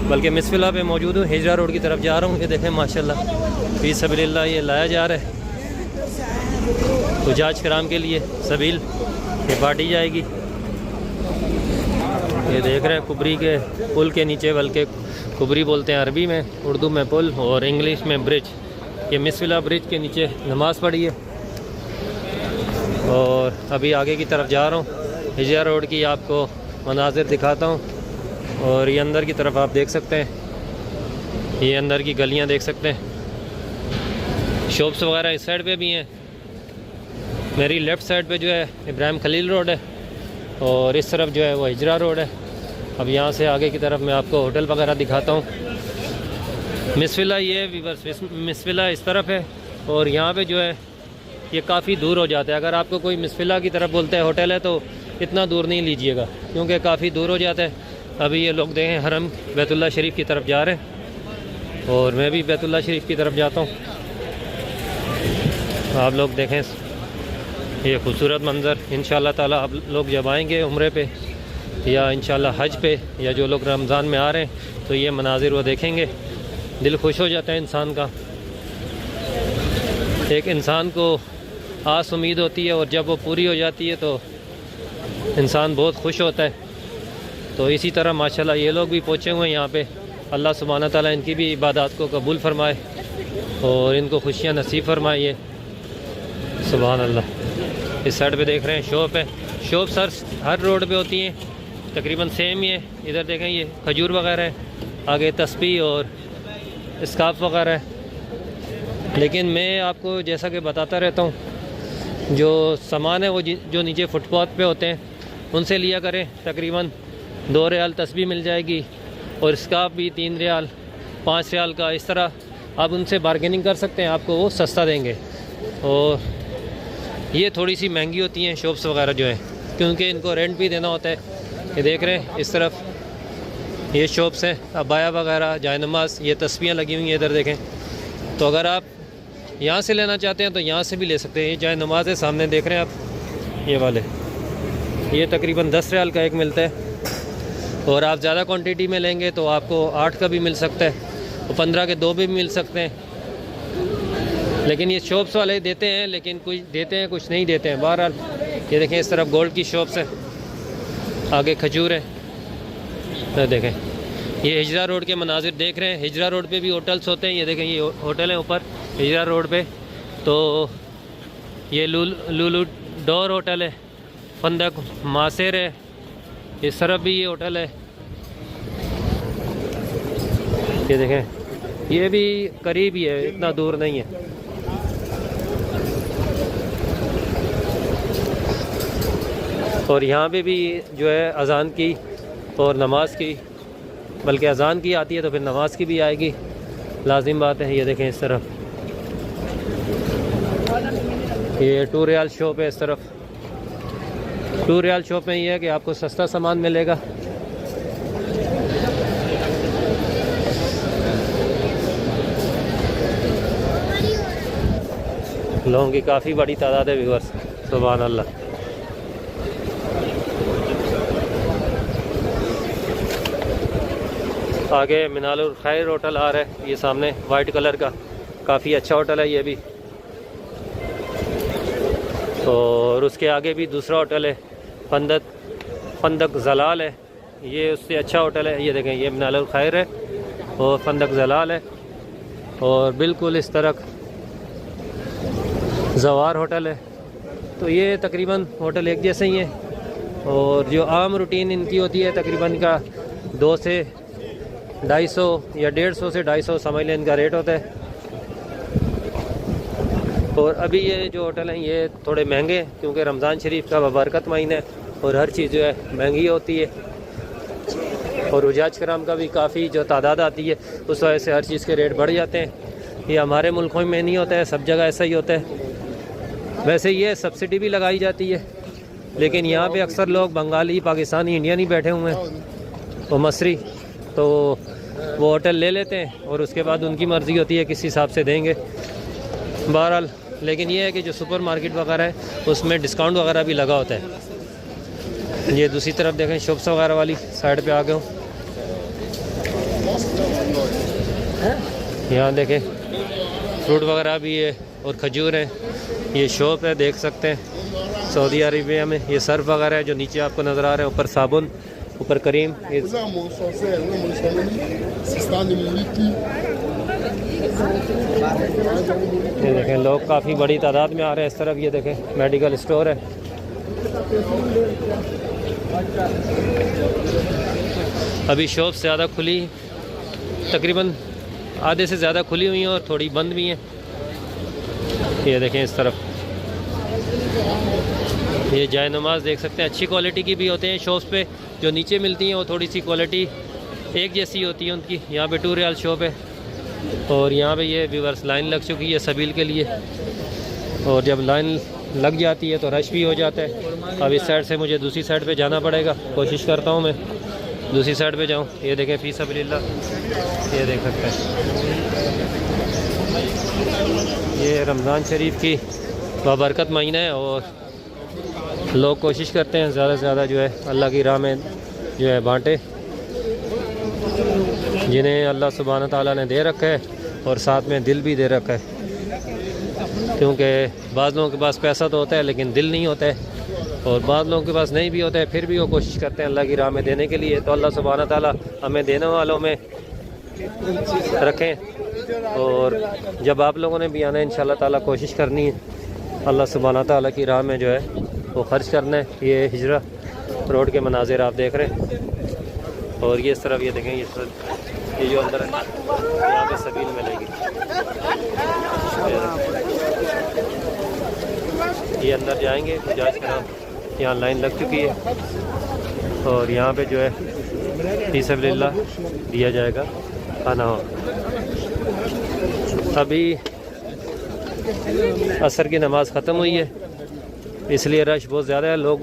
A: बल्कि मिसफिला पे मौजूद हूँ, हिजरा रोड की तरफ जा रहा हूँ। ये देखें माशाल्लाह फी सबीलिल्लाह ये लाया जा रहा है हुज्जाज कराम के लिए, सबील ये बांटी जाएगी। ये देख रहे हैं कुबरी के पुल के नीचे, बल्कि कुबरी बोलते हैं अरबी में, उर्दू में पुल और इंग्लिश में ब्रिज। ये मिसफिला ब्रिज के नीचे नमाज़ पढ़ी है और अभी आगे की तरफ जा रहा हूँ। हिजरा रोड की आपको मनाजिर दिखाता हूँ और ये अंदर की तरफ आप देख सकते हैं, ये अंदर की गलियाँ देख सकते हैं, शॉप्स वगैरह इस साइड पे भी हैं। मेरी लेफ़्ट साइड पे जो है इब्राहिम खलील रोड है और इस तरफ जो है वो हिजरा रोड है। अब यहाँ से आगे की तरफ मैं आपको होटल वगैरह दिखाता हूँ। मिसफिला ये मिसफिला इस तरफ है और यहाँ पे जो है ये काफ़ी दूर हो जाता है। अगर आपको कोई मिसफिला की तरफ बोलते हैं होटल है तो इतना दूर नहीं लीजिएगा क्योंकि काफ़ी दूर हो जाता है। अभी ये लोग देखें हरम बैतुल्लाह शरीफ की तरफ जा रहे हैं और मैं भी बैतुल्लाह शरीफ की तरफ जाता हूँ। आप लोग देखें ये खूबसूरत मंज़र। इंशाअल्लाह ताला आप लोग जब आएंगे उम्रे पे या इंशाअल्लाह हज पे या जो लोग रमज़ान में आ रहे हैं तो ये मनाजिर वो देखेंगे, दिल खुश हो जाता है इंसान का। एक इंसान को आस उम्मीद होती है और जब वो पूरी हो जाती है तो इंसान बहुत खुश होता है। तो इसी तरह माशाल्लाह ये लोग भी पहुँचे हुए हैं यहाँ पे। अल्लाह सुब्हाना ताला इनकी भी इबादत को कबूल फरमाए और इनको खुशियाँ नसीब फरमाइए, सुभान अल्लाह। इस साइड पे देख रहे हैं शॉप है, शॉप सर हर रोड पे होती हैं तकरीबन सेम ही है। इधर देखें ये खजूर वगैरह है, आगे तस्बीह और स्कार्फ वगैरह है। लेकिन मैं आपको जैसा कि बताता रहता हूँ, जो सामान है वो जो नीचे फुटपाथ पे होते हैं उनसे लिया करें। तकरीबन 2 रियाल तस्बीह मिल जाएगी और स्कार्फ भी 3 रियाल 5 रियाल का, इस तरह आप उनसे बार्गेनिंग कर सकते हैं, आपको वो सस्ता देंगे। और ये थोड़ी सी महंगी होती हैं शॉप्स वगैरह जो है, क्योंकि इनको रेंट भी देना होता है। ये देख रहे हैं इस तरफ ये शॉप्स हैं, अबाया वगैरह, जायनमाज, ये तस्बीहें लगी हुई हैं इधर देखें। तो अगर आप यहाँ से लेना चाहते हैं तो यहाँ से भी ले सकते हैं। ये जायनमाज है सामने देख रहे हैं आप, ये वाले, ये तकरीबन 10 रियाल का एक मिलता है और आप ज़्यादा क्वांटिटी में लेंगे तो आपको 8 का भी मिल सकता है और 15 के 2 भी मिल सकते हैं। लेकिन ये शॉप्स वाले देते हैं, लेकिन कुछ देते हैं कुछ नहीं देते हैं। बहरहाल ये देखें इस तरफ गोल्ड की शॉप्स है, आगे खजूर है। तो देखें ये हिजरा रोड के मनाजिर देख रहे हैं। हिजरा रोड पे भी होटल्स होते हैं। ये देखें ये होटल है ऊपर हिजरा रोड पे। तो ये लुलु डोर होटल है, फंदक मासेर है, इस तरफ भी ये होटल है। ये देखें ये भी करीब ही है, इतना दूर नहीं है। और यहाँ पे भी जो है अज़ान की और नमाज की, बल्कि अज़ान की आती है तो फिर नमाज की भी आएगी, लाजिम बात है। ये देखें इस तरफ ये 2 रियाल शॉप है। इस तरफ 2 रियाल शॉप में ये है कि आपको सस्ता सामान मिलेगा। लोगों की काफ़ी बड़ी तादाद है व्यूअर्स, सुभान अल्लाह। आगे मिनालुल खैर होटल आ रहा है, ये सामने वाइट कलर का, काफ़ी अच्छा होटल है ये भी। और उसके आगे भी दूसरा होटल है, फंदक जलाल है, ये उससे अच्छा होटल है। ये देखें ये मिनालुल खैर है और फंदक जलाल है। और बिल्कुल इस तरफ जवार होटल है। तो ये तकरीबन होटल एक जैसे ही हैं। और जो आम रूटीन इनकी होती है तकरीबन का 2 से 250 या 150 से 250 समझ लें इनका रेट होता है। और अभी ये जो होटल हैं ये थोड़े महंगे हैं, क्योंकि रमज़ान शरीफ का बरकत महीना है और हर चीज़ जो है महंगी होती है। और हुज्जाज कराम का भी काफ़ी जो तादाद आती है उस वजह से हर चीज़ के रेट बढ़ जाते हैं। ये हमारे मुल्कों में नहीं होता है, सब जगह ऐसा ही होता है। वैसे ये सब्सिडी भी लगाई जाती है, लेकिन यहाँ पे अक्सर लोग बंगाली, पाकिस्तानी, इंडियन ही बैठे हुए हैं और मसरी, तो वो होटल ले लेते हैं और उसके बाद उनकी मर्ज़ी होती है किस हिसाब से देंगे। बहरहाल लेकिन ये है कि जो सुपर मार्केट वगैरह है उसमें डिस्काउंट वगैरह भी लगा होता है। ये दूसरी तरफ देखें शॉप्स वगैरह वाली साइड पे आ गए हूँ। यहाँ देखें फ्रूट वगैरह भी है और खजूर है। ये शॉप है, देख सकते हैं सऊदी अरेबिया में। ये सर्फ वगैरह है जो नीचे आपको नज़र आ रहे हैं, ऊपर साबुन, ऊपर करीम। ये देखें लोग काफ़ी बड़ी तादाद में आ रहे हैं इस तरफ। ये देखें मेडिकल स्टोर है। अभी शॉप ज़्यादा खुली, तकरीबन आधे से ज़्यादा खुली हुई हैं और थोड़ी बंद भी हैं। ये देखें इस तरफ ये जाय नमाज देख सकते हैं, अच्छी क्वालिटी की भी होते हैं शॉप्स पे। जो नीचे मिलती हैं वो थोड़ी सी क्वालिटी एक जैसी होती है उनकी। यहाँ पे 2 रियाल शॉप है और यहाँ पे ये व्यूअर्स लाइन लग चुकी है सबील के लिए। और जब लाइन लग जाती है तो रश भी हो जाता है। अब इस साइड से मुझे दूसरी साइड पे जाना पड़ेगा, कोशिश करता हूँ मैं दूसरी साइड पे जाऊँ। ये देखें फी सबीलिल्लाह, ये देख सकते हैं ये रमज़ान शरीफ की बाबरकत महीना है और लोग कोशिश करते हैं ज़्यादा से ज़्यादा जो है अल्लाह की राह में जो है बांटे, जिन्हें अल्लाह सुब्हान ताला ने दे रखा है और साथ में दिल भी दे रखा है। क्योंकि बाज़ लोगों के पास पैसा तो होता है लेकिन दिल नहीं होता है, और बाज़ लोगों के पास नहीं भी होता है फिर भी वो कोशिश करते हैं अल्लाह की राह में देने के लिए। तो अल्लाह सुब्हान ताला हमें देने वालों में रखें। और जब आप लोगों ने भी आना है इंशाअल्लाह ताला कोशिश करनी है अल्लाह सुब्हान ताला की राह में जो है वो खर्च करना है। ये हिजरा रोड के मनाजिर आप देख रहे हैं। और ये इस तरफ ये देखें, ये जो अंदर है यहाँ पे सबील मिलेगी। ये अंदर जाएंगे तो जांच कराम, यहाँ लाइन लग चुकी है और यहाँ पे जो है फी सबीलिल्लाह दिया जाएगा खाना। हो अभी असर की नमाज़ ख़त्म हुई है इसलिए रश बहुत ज़्यादा है। लोग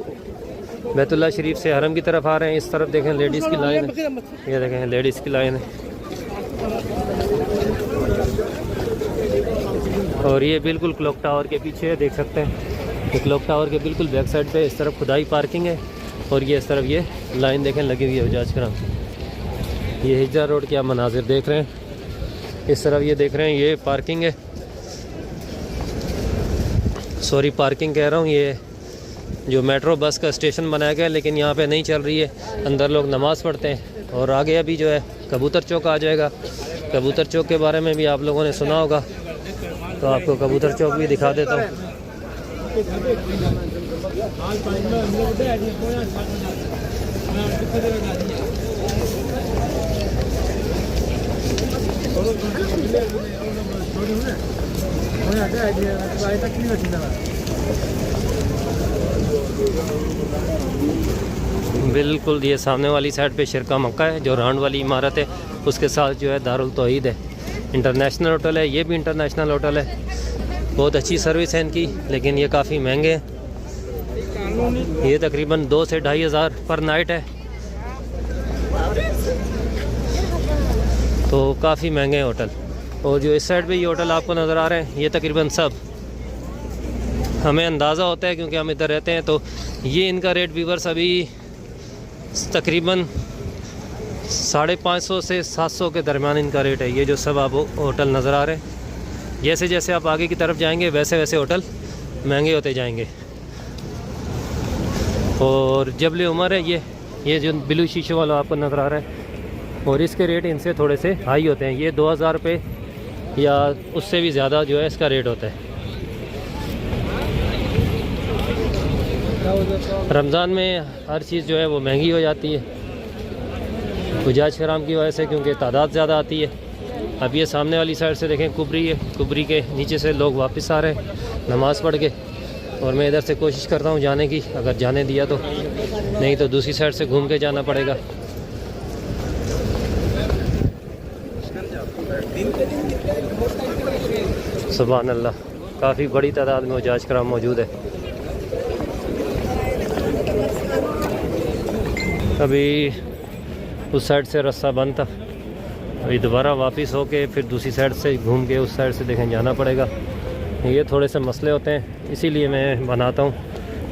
A: बैतुल्लाह शरीफ से हरम की तरफ आ रहे हैं। इस तरफ देखें लेडीज़ की लाइन है, ये देखें लेडीज़ की लाइन है। और ये बिल्कुल क्लॉक टावर के पीछे है, देख सकते हैं। ये क्लॉक टावर के बिल्कुल बैक साइड पे इस तरफ खुदाई पार्किंग है और ये इस तरफ ये लाइन देखें लगी हुई है हुज्जाज कराम। ये हिजरा रोड के आप मनाजिर देख रहे हैं। इस तरफ ये देख रहे हैं ये पार्किंग है सॉरी पार्किंग कह रहा हूँ, ये जो मेट्रो बस का स्टेशन बनाया गया है लेकिन यहाँ पे नहीं चल रही है, अंदर लोग नमाज़ पढ़ते हैं। और आगे अभी जो है कबूतर चौक आ जाएगा। कबूतर चौक के बारे में भी आप लोगों ने सुना होगा, तो आपको कबूतर चौक भी दिखा देता हूँ। बिल्कुल ये सामने वाली साइड पे शिरका मक्का है, जो राउंड वाली इमारत है उसके साथ जो है दारुल तौहीद है। इंटरनेशनल होटल है, ये भी इंटरनेशनल होटल है। बहुत अच्छी सर्विस है इनकी, लेकिन ये काफ़ी महंगे हैं। ये तकरीबन 2 से 2.5 हज़ार पर नाइट है, तो काफ़ी महंगे हैं होटल। और जो इस साइड पे ये होटल आपको नज़र आ रहे हैं, ये तकरीबन सब हमें अंदाज़ा होता है क्योंकि हम इधर रहते हैं। तो ये इनका रेट व्यूअर्स अभी तकरीबन 550 से 700 के दरमियान इनका रेट है। ये जो सब आप होटल नज़र आ रहे हैं, जैसे जैसे आप आगे की तरफ जाएंगे वैसे वैसे होटल महंगे होते जाएंगे। और जबल उमर है, ये जो ब्लू शीशे वाला आपको नज़र आ रहा है, और इसके रेट इनसे थोड़े से हाई होते हैं। ये 2000 रुपये या उससे भी ज़्यादा जो है इसका रेट होता है। रमज़ान में हर चीज़ जो है वो महंगी हो जाती है हुज्जाज कराम की वजह से, क्योंकि तादाद ज़्यादा आती है। अब ये सामने वाली साइड से देखें कुबरी है, कुबरी के नीचे से लोग वापस आ रहे हैं नमाज़ पढ़ के, और मैं इधर से कोशिश करता हूँ जाने की, अगर जाने दिया तो, नहीं तो दूसरी साइड से घूम के जाना पड़ेगा। सुभान अल्लाह, काफ़ी बड़ी तादाद में हुज्जाज कराम मौजूद है। अभी उस साइड से रास्ता बंद था, अभी दोबारा वापस होके फिर दूसरी साइड से घूम के उस साइड से देखें जाना पड़ेगा। ये थोड़े से मसले होते हैं, इसीलिए मैं बनाता हूँ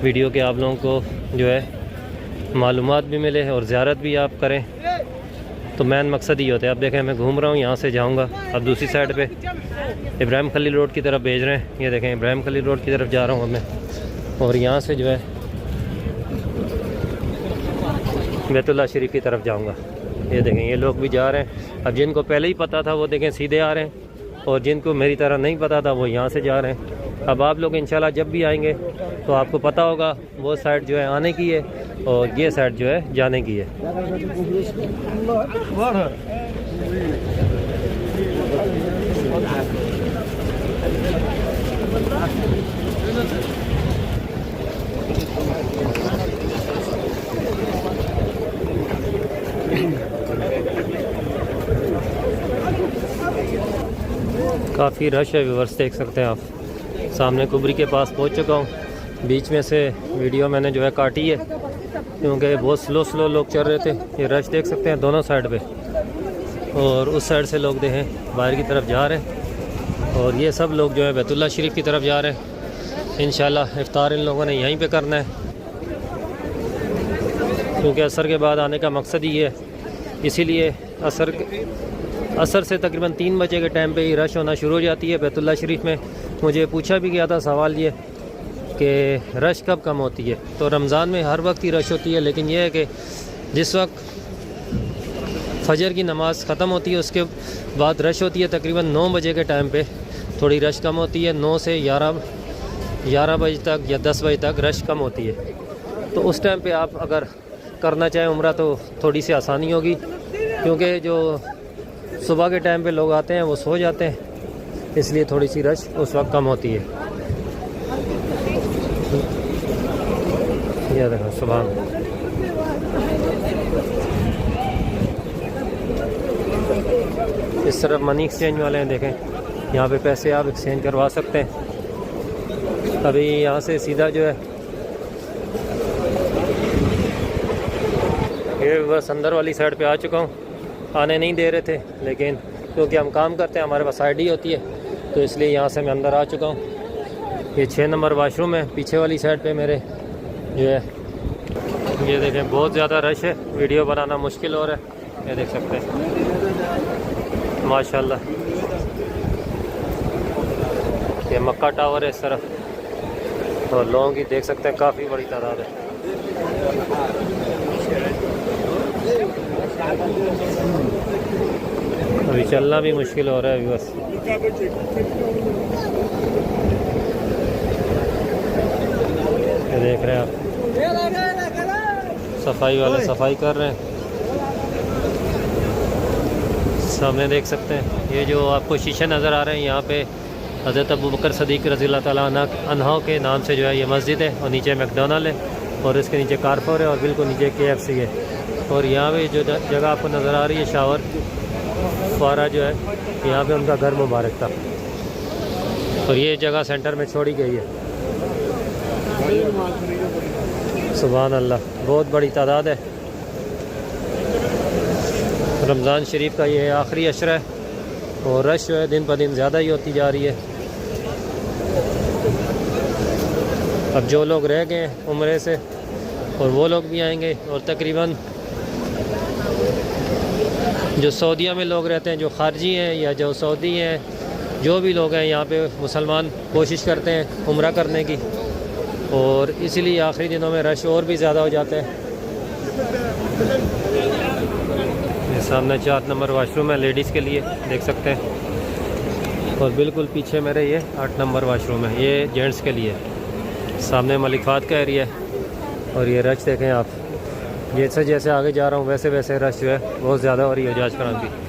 A: वीडियो के, आप लोगों को जो है मालूमात भी मिले और ज़ियारत भी आप करें, तो मेन मकसद ही होता है। अब देखें मैं घूम रहा हूँ, यहाँ से जाऊँगा अब दूसरी साइड पे इब्राहिम खलील रोड की तरफ भेज रहे हैं। ये देखें इब्राहिम खलील रोड की तरफ जा रहा हूँ अब मैं, और यहाँ से जो है बैतुल्लाह शरीफ की तरफ जाऊँगा। ये देखें ये लोग भी जा रहे हैं। अब जिनको पहले ही पता था वो देखें सीधे आ रहे हैं, और जिनको मेरी तरह नहीं पता था वो यहाँ से जा रहे हैं। अब आप लोग इंशाल्लाह जब भी आएंगे तो आपको पता होगा वो साइड जो है आने की है और ये साइड जो है जाने की है। काफ़ी रश है व्यूअर्स, देख सकते हैं आप। सामने कुबरी के पास पहुंच चुका हूं। बीच में से वीडियो मैंने जो है काटी है क्योंकि बहुत स्लो लोग चल रहे थे। ये रश देख सकते हैं दोनों साइड पे, और उस साइड से लोग देखें बाहर की तरफ जा रहे हैं, और ये सब लोग जो है बैतुल्लाह शरीफ की तरफ जा रहे हैं। इंशाल्लाह इफ्तार इन लोगों ने यहीं पे करना है, क्योंकि असर के बाद आने का मकसद ही है। इसीलिए असर से तकरीबन 3 बजे के टाइम पे ही रश होना शुरू हो जाती है बैतुल्लाह शरीफ में। मुझे पूछा भी गया था सवाल ये कि रश कब कम होती है, तो रमज़ान में हर वक्त ही रश होती है, लेकिन यह है कि जिस वक्त फजर की नमाज़ ख़त्म होती है उसके बाद रश होती है। तकरीबन 9 बजे के टाइम पे थोड़ी रश कम होती है, 9 से 11 बजे तक या 10 बजे तक रश कम होती है। तो उस टाइम पे आप अगर करना चाहें उम्रा तो थोड़ी सी आसानी होगी, क्योंकि जो सुबह के टाइम पे लोग आते हैं वो सो जाते हैं, इसलिए थोड़ी सी रश उस वक्त कम होती है। यह देखो सुबह इस तरफ मनी एक्सचेंज वाले हैं, देखें यहाँ पे पैसे आप एक्सचेंज करवा सकते हैं। अभी यहाँ से सीधा जो है ये बस अंदर वाली साइड पे आ चुका हूँ। आने नहीं दे रहे थे, लेकिन क्योंकि हम काम करते हैं हमारे पास आईडी होती है, तो इसलिए यहाँ से मैं अंदर आ चुका हूँ। ये 6 नंबर वाशरूम है पीछे वाली साइड पे मेरे जो है। ये देखें बहुत ज़्यादा रश है, वीडियो बनाना मुश्किल हो रहा है। ये देख सकते हैं माशाल्लाह। ये मक्का टावर है इस तरफ, और लोगों की देख सकते हैं काफ़ी बड़ी तादाद है। अभी चलना भी मुश्किल हो रहा है अभी बस। ये देख रहे हैं आप, सफाई वाले सफाई कर रहे हैं। सामने देख सकते हैं ये जो आपको शीशे नज़र आ रहे हैं, यहाँ पे हज़रत अबू बकर सदीक़ रज़ियल्लाहु ताला अन्हु के नाम से जो है ये मस्जिद है, और नीचे मैकडोनल्ड है, और इसके नीचे कारफोर है, और बिल्कुल नीचे KFC है। और यहाँ पे जो जगह आपको नज़र आ रही है शावर फुआरा जो है, यहाँ पे उनका घर मुबारक था, और ये जगह सेंटर में छोड़ी गई है। सुभान अल्लाह, बहुत बड़ी तादाद है। रमज़ान शरीफ का ये आखिरी अशरा है, और रश जो है दिन ब दिन ज़्यादा ही होती जा रही है। अब जो लोग रह गए हैं उम्रे से, और वो लोग भी आएंगे, और तकरीबन जो सऊदीया में लोग रहते हैं, जो खारजी हैं या जो सऊदी हैं, जो भी लोग हैं यहाँ पे मुसलमान कोशिश करते हैं उम्रा करने की, और इसीलिए आखिरी दिनों में रश और भी ज़्यादा हो जाते हैं। ये सामने 4 नंबर वाशरूम है लेडीज़ के लिए, देख सकते हैं, और बिल्कुल पीछे मेरे ये 8 नंबर वाशरूम है, ये जेंट्स के लिए। सामने मलिक फाहद का एरिया है, और ये रश देखें आप, जैसे जैसे आगे जा रहा हूँ वैसे वैसे रश जो है बहुत ज़्यादा हो रही है हज कराची।